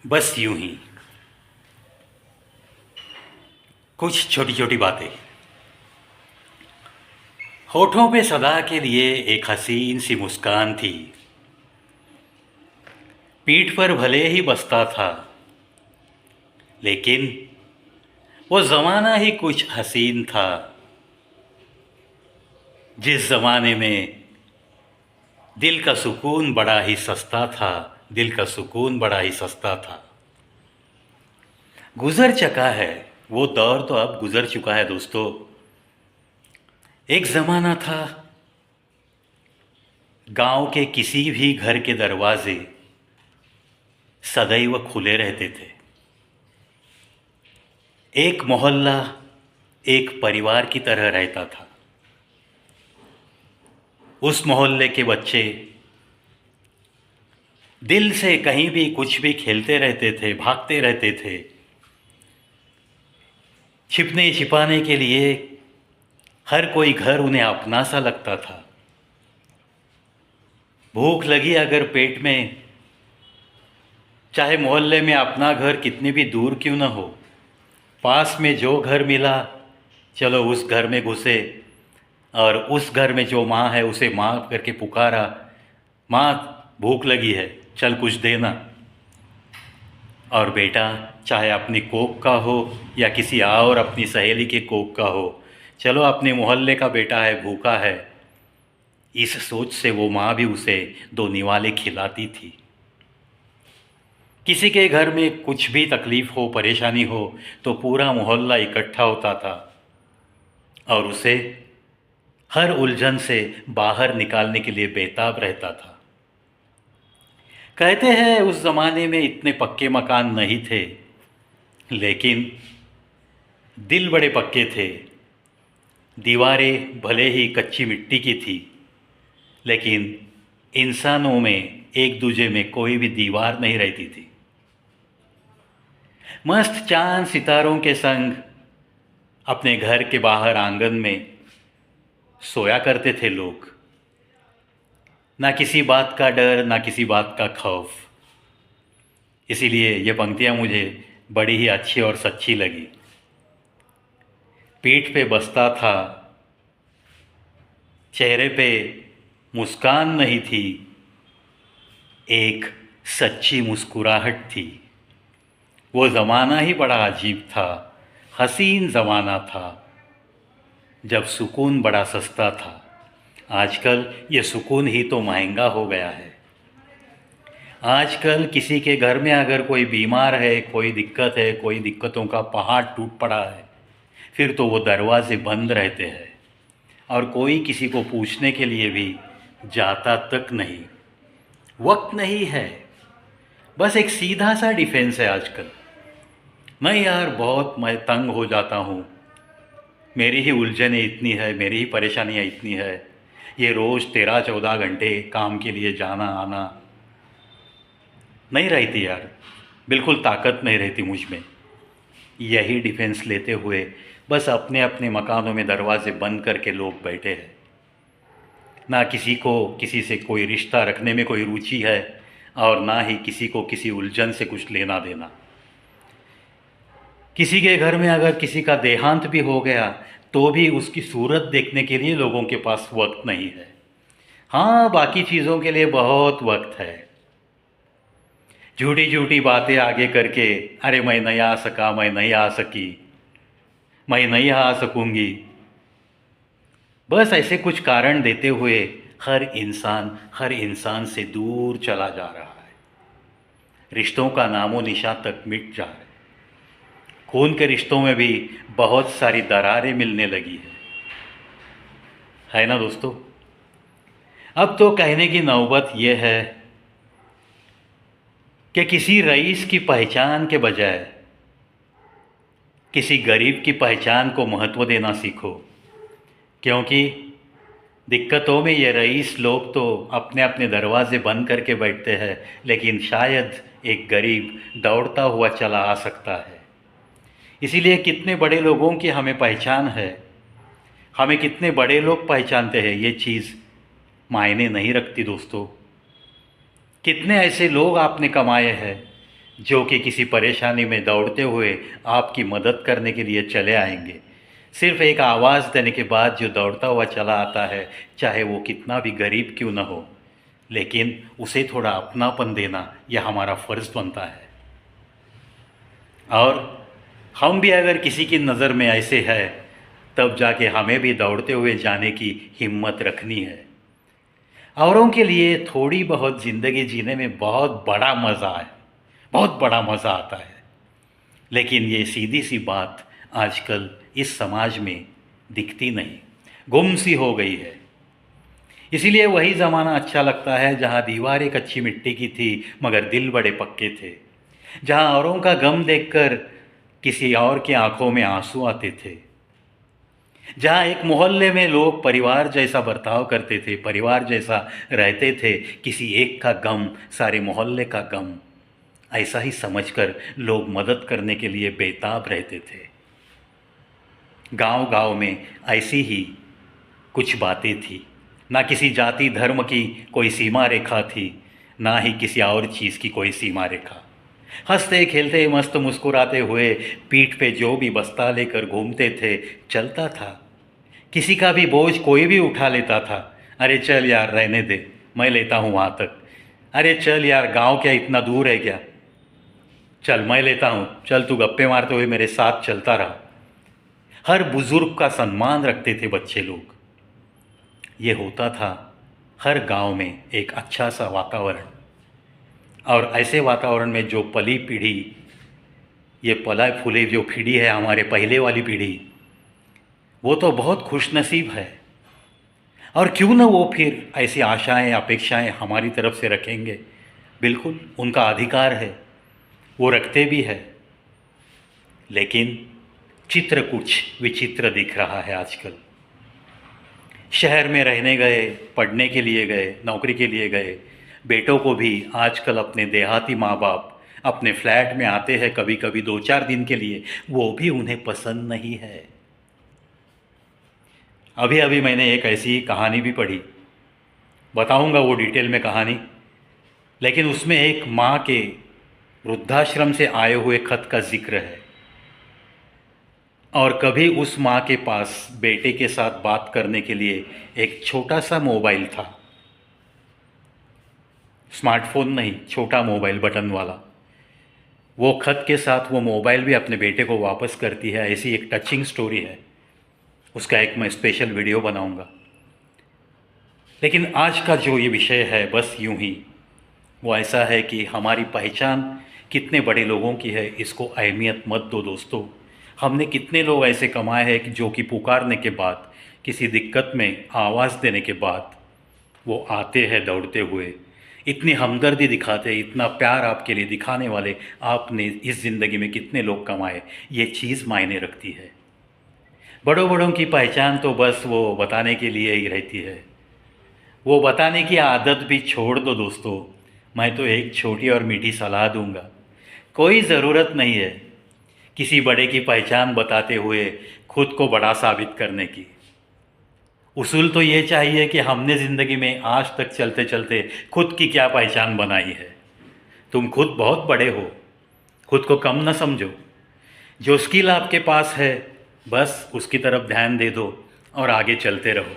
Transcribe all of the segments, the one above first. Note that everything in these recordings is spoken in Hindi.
बस यूं ही कुछ छोटी छोटी बातें। होठों पे सदा के लिए एक हसीन सी मुस्कान थी। पीठ पर भले ही बसता था, लेकिन वो ज़माना ही कुछ हसीन था। जिस ज़माने में दिल का सुकून बड़ा ही सस्ता था, दिल का सुकून बड़ा ही सस्ता था। गुज़र चुका है वो दौर, तो अब गुज़र चुका है दोस्तों। एक ज़माना था, गांव के किसी भी घर के दरवाजे सदैव खुले रहते थे। एक मोहल्ला एक परिवार की तरह रहता था। उस मोहल्ले के बच्चे दिल से कहीं भी कुछ भी खेलते रहते थे, भागते रहते थे। छिपने छिपाने के लिए हर कोई घर उन्हें अपना सा लगता था। भूख लगी अगर पेट में, चाहे मोहल्ले में अपना घर कितने भी दूर क्यों न हो, पास में जो घर मिला चलो उस घर में घुसे, और उस घर में जो माँ है उसे माँ करके पुकारा, माँ भूख लगी है चल कुछ देना। और बेटा चाहे अपनी कोख का हो या किसी और अपनी सहेली के कोख का हो, चलो अपने मोहल्ले का बेटा है भूखा है, इस सोच से वो माँ भी उसे दो निवाले खिलाती थी। किसी के घर में कुछ भी तकलीफ़ हो, परेशानी हो, तो पूरा मोहल्ला इकट्ठा होता था और उसे हर उलझन से बाहर निकालने के लिए बेताब रहता था। कहते हैं उस ज़माने में इतने पक्के मकान नहीं थे, लेकिन दिल बड़े पक्के थे। दीवारें भले ही कच्ची मिट्टी की थी, लेकिन इंसानों में एक दूजे में कोई भी दीवार नहीं रहती थी। मस्त चांद सितारों के संग अपने घर के बाहर आंगन में सोया करते थे लोग। ना किसी बात का डर, ना किसी बात का खौफ। इसीलिए ये पंक्तियाँ मुझे बड़ी ही अच्छी और सच्ची लगी। पीठ पे बसता था, चेहरे पे मुस्कान नहीं थी, एक सच्ची मुस्कुराहट थी। वो ज़माना ही बड़ा अजीब था, हसीन ज़माना था, जब सुकून बड़ा सस्ता था। आजकल ये सुकून ही तो महंगा हो गया है। आजकल किसी के घर में अगर कोई बीमार है, कोई दिक्कत है, कोई दिक्कतों का पहाड़ टूट पड़ा है, फिर तो वो दरवाजे बंद रहते हैं और कोई किसी को पूछने के लिए भी जाता तक नहीं। वक्त नहीं है, बस एक सीधा सा डिफेंस है आजकल। मैं यार बहुत मैं तंग हो जाता हूँ, मेरी ही उलझनें इतनी है, मेरी ही परेशानियाँ इतनी है, ये रोज़ 13-14 घंटे काम के लिए जाना आना नहीं रहती यार, बिल्कुल ताकत नहीं रहती मुझ में। यही डिफेंस लेते हुए बस अपने अपने मकानों में दरवाजे बंद करके लोग बैठे हैं। ना किसी को किसी से कोई रिश्ता रखने में कोई रुचि है, और ना ही किसी को किसी उलझन से कुछ लेना देना। किसी के घर में अगर किसी का देहांत भी हो गया, तो भी उसकी सूरत देखने के लिए लोगों के पास वक्त नहीं है। हाँ, बाकी चीज़ों के लिए बहुत वक्त है। झूठी झूठी बातें आगे करके, अरे मैं नहीं आ सका, मैं नहीं आ सकी, मैं नहीं आ सकूंगी, बस ऐसे कुछ कारण देते हुए हर इंसान से दूर चला जा रहा है। रिश्तों का नामो निशान तक मिट जा रहा है। खून के रिश्तों में भी बहुत सारी दरारें मिलने लगी है ना दोस्तों। अब तो कहने की नौबत यह है कि किसी रईस की पहचान के बजाय किसी गरीब की पहचान को महत्व देना सीखो, क्योंकि दिक्कतों में ये रईस लोग तो अपने अपने दरवाजे बंद करके बैठते हैं, लेकिन शायद एक गरीब दौड़ता हुआ चला आ सकता है। इसीलिए कितने बड़े लोगों की हमें पहचान है, हमें कितने बड़े लोग पहचानते हैं, ये चीज़ मायने नहीं रखती दोस्तों। कितने ऐसे लोग आपने कमाए हैं जो कि किसी परेशानी में दौड़ते हुए आपकी मदद करने के लिए चले आएंगे। सिर्फ एक आवाज़ देने के बाद जो दौड़ता हुआ चला आता है, चाहे वो कितना भी गरीब क्यों न हो, लेकिन उसे थोड़ा अपनापन देना यह हमारा फ़र्ज़ बनता है। और हम भी अगर किसी की नज़र में ऐसे है, तब जाके हमें भी दौड़ते हुए जाने की हिम्मत रखनी है। औरों के लिए थोड़ी बहुत ज़िंदगी जीने में बहुत बड़ा मज़ा है, बहुत बड़ा मज़ा आता है। लेकिन ये सीधी सी बात आजकल इस समाज में दिखती नहीं, गुम सी हो गई है। इसीलिए वही ज़माना अच्छा लगता है जहाँ दीवारें कच्ची मिट्टी की थी मगर दिल बड़े पक्के थे, जहाँ औरों का गम देखकर किसी और की आंखों में आंसू आते थे, जहाँ एक मोहल्ले में लोग परिवार जैसा बर्ताव करते थे, परिवार जैसा रहते थे, किसी एक का गम सारे मोहल्ले का गम, ऐसा ही समझकर लोग मदद करने के लिए बेताब रहते थे। गांव-गांव में ऐसी ही कुछ बातें थी, ना किसी जाति धर्म की कोई सीमा रेखा थी, ना ही किसी और चीज़ की कोई सीमा रेखा। हंसते खेलते मस्त मुस्कुराते हुए पीठ पे जो भी बस्ता लेकर घूमते थे, चलता था। किसी का भी बोझ कोई भी उठा लेता था। अरे चल यार रहने दे, मैं लेता हूँ वहाँ तक। अरे चल यार गांव क्या इतना दूर है क्या, चल मैं लेता हूँ, चल तू गप्पे मारते हुए मेरे साथ चलता रहा। हर बुजुर्ग का सम्मान रखते थे बच्चे लोग। ये होता था हर गांव में एक अच्छा सा वातावरण। और ऐसे वातावरण में जो पली पीढ़ी, ये पला फूले जो पीढ़ी है हमारे पहले वाली पीढ़ी, वो तो बहुत खुशनसीब है। और क्यों न वो फिर ऐसी आशाएं अपेक्षाएं हमारी तरफ से रखेंगे, बिल्कुल उनका अधिकार है, वो रखते भी है। लेकिन चित्र कुछ विचित्र दिख रहा है आजकल। शहर में रहने गए, पढ़ने के लिए गए, नौकरी के लिए गए बेटों को भी आजकल अपने देहाती माँ बाप अपने फ्लैट में आते हैं कभी कभी 2-4 दिन के लिए, वो भी उन्हें पसंद नहीं है। अभी अभी मैंने एक ऐसी कहानी भी पढ़ी, बताऊंगा वो डिटेल में कहानी, लेकिन उसमें एक माँ के वृद्धाश्रम से आए हुए खत का जिक्र है। और कभी उस माँ के पास बेटे के साथ बात करने के लिए एक छोटा सा मोबाइल था, स्मार्टफोन नहीं, छोटा मोबाइल बटन वाला। वो खत के साथ वो मोबाइल भी अपने बेटे को वापस करती है। ऐसी एक टचिंग स्टोरी है, उसका एक मैं स्पेशल वीडियो बनाऊंगा। लेकिन आज का जो ये विषय है बस यूं ही, वो ऐसा है कि हमारी पहचान कितने बड़े लोगों की है इसको अहमियत मत दो दोस्तों। हमने कितने लोग ऐसे कमाए हैं कि जो कि पुकारने के बाद, किसी दिक्कत में आवाज़ देने के बाद वो आते हैं दौड़ते हुए, इतनी हमदर्दी दिखाते हैं, इतना प्यार आपके लिए दिखाने वाले आपने इस ज़िंदगी में कितने लोग कमाए, ये चीज़ मायने रखती है। बड़ों बड़ों की पहचान तो बस वो बताने के लिए ही रहती है, वो बताने की आदत भी छोड़ दो दोस्तों। मैं तो एक छोटी और मीठी सलाह दूंगा, कोई ज़रूरत नहीं है किसी बड़े की पहचान बताते हुए खुद को बड़ा साबित करने की। उसूल तो ये चाहिए कि हमने ज़िंदगी में आज तक चलते चलते खुद की क्या पहचान बनाई है। तुम खुद बहुत बड़े हो, खुद को कम न समझो। जो स्किल आपके पास है बस उसकी तरफ ध्यान दे दो और आगे चलते रहो।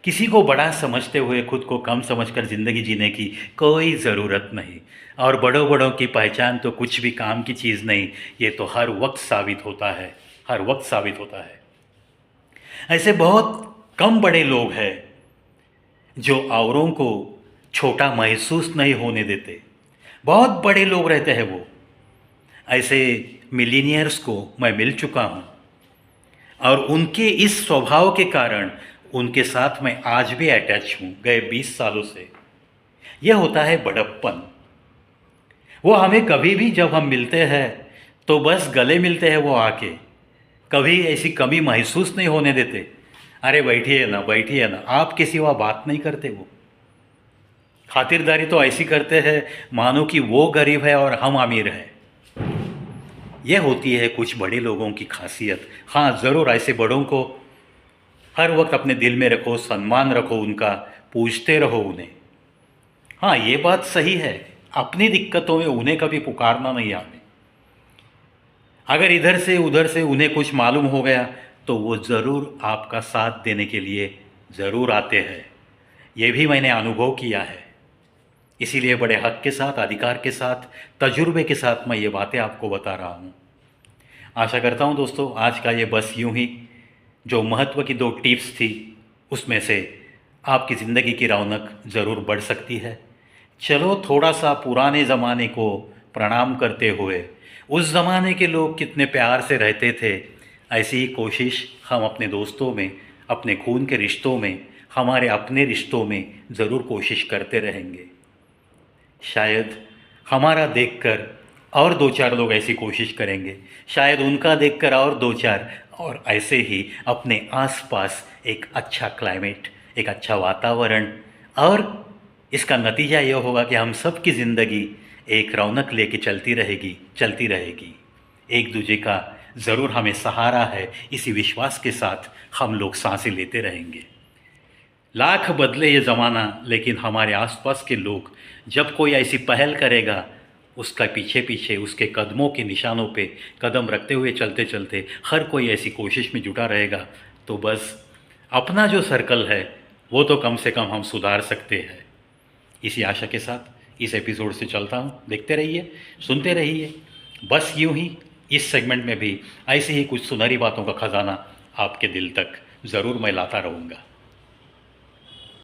किसी को बड़ा समझते हुए खुद को कम समझकर ज़िंदगी जीने की कोई ज़रूरत नहीं। और बड़ों बड़ों की पहचान तो कुछ भी काम की चीज़ नहीं, ये तो हर वक्त साबित होता है, हर वक्त साबित होता है। ऐसे बहुत कम बड़े लोग हैं जो औरों को छोटा महसूस नहीं होने देते। बहुत बड़े लोग रहते हैं वो। ऐसे मिलीनियर्स को मैं मिल चुका हूँ और उनके इस स्वभाव के कारण उनके साथ मैं आज भी अटैच हूँ गए 20 सालों से। यह होता है बड़प्पन। वो हमें कभी भी जब हम मिलते हैं तो बस गले मिलते हैं, वो आके कभी ऐसी कमी महसूस नहीं होने देते। अरे बैठिए ना, बैठिए ना, आपके सिवा बात नहीं करते। वो खातिरदारी तो ऐसी करते हैं मानो कि वो गरीब है और हम अमीर हैं। यह होती है कुछ बड़े लोगों की खासियत। हाँ ज़रूर ऐसे बड़ों को हर वक्त अपने दिल में रखो, सम्मान रखो उनका, पूछते रहो उन्हें। हाँ ये बात सही है अपनी दिक्कतों में उन्हें कभी पुकारना नहीं आवे। अगर इधर से उधर से उन्हें कुछ मालूम हो गया तो वो ज़रूर आपका साथ देने के लिए ज़रूर आते हैं। ये भी मैंने अनुभव किया है, इसीलिए बड़े हक के साथ, अधिकार के साथ, तजुर्बे के साथ मैं ये बातें आपको बता रहा हूँ। आशा करता हूँ दोस्तों आज का ये बस यूं ही जो महत्व की 2 टिप्स थी उसमें से आपकी ज़िंदगी की रौनक ज़रूर बढ़ सकती है। चलो थोड़ा सा पुराने ज़माने को प्रणाम करते हुए, उस ज़माने के लोग कितने प्यार से रहते थे, ऐसी ही कोशिश हम अपने दोस्तों में, अपने खून के रिश्तों में, हमारे अपने रिश्तों में ज़रूर कोशिश करते रहेंगे। शायद हमारा देखकर और 2-4 लोग ऐसी कोशिश करेंगे, शायद उनका देखकर और 2-4, और ऐसे ही अपने आसपास एक अच्छा क्लाइमेट, एक अच्छा वातावरण, और इसका नतीजा यह होगा कि हम सब की ज़िंदगी एक रौनक लेके चलती रहेगी, चलती रहेगी। एक दूसरे का ज़रूर हमें सहारा है, इसी विश्वास के साथ हम लोग सांसें लेते रहेंगे। लाख बदले ये ज़माना, लेकिन हमारे आसपास के लोग जब कोई ऐसी पहल करेगा, उसका पीछे पीछे उसके कदमों के निशानों पे कदम रखते हुए चलते चलते हर कोई ऐसी कोशिश में जुटा रहेगा, तो बस अपना जो सर्कल है वो तो कम से कम हम सुधार सकते हैं। इसी आशा के साथ इस एपिसोड से चलता हूँ। देखते रहिए, सुनते रहिए। बस यूं ही इस सेगमेंट में भी ऐसी ही कुछ सुनहरी बातों का ख़जाना आपके दिल तक ज़रूर मैं लाता रहूँगा।